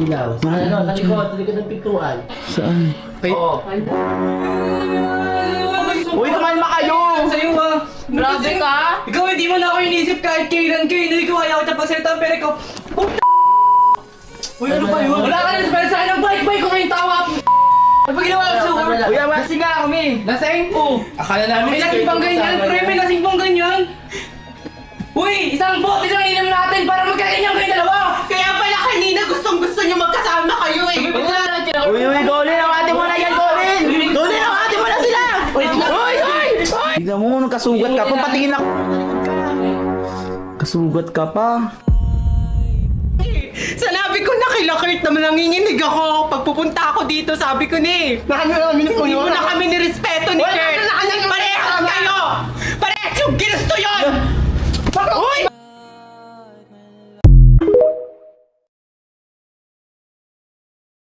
ilaw. Sa likod ng pintuan. Saan? Oo. Uy, kumalma kayo! Sa'yo ba? Grabe ka! Ikaw hindi mo na ako inisip kahit kailan kayo. Hindi ko ayaw kita pagsalita pero ikaw... Uy, ano ba yun? Wala ka na sa akin ng bike-bike ko ngayong tawa! Ano ba ginawa ko sa'yo? Uy, lasing nga kami! Lasing ko! Akala namin May lasing pang ganyan, pre! May lasing pang ganyan! Uy! Isang bote lang inom natin para magkaganyan kayo dalawa! Kaya pala kanina gustong-gusto niyo magkasama kayo eh! Uy, Golin! Awati mo na yan, Golin! Golin, awati mo na sila! Uy! Tignan mo, nagkasugat ka pa. Patingin ako. Kasugat ka pa. Sanabi ko na kila Kurt naman nanginginig ako. Pagpupunta ako dito, sabi ko ni. Hindi mo na kami nirespeto ni Kurt. Parehas kayo! Parehas yung ginusto yun! Uy!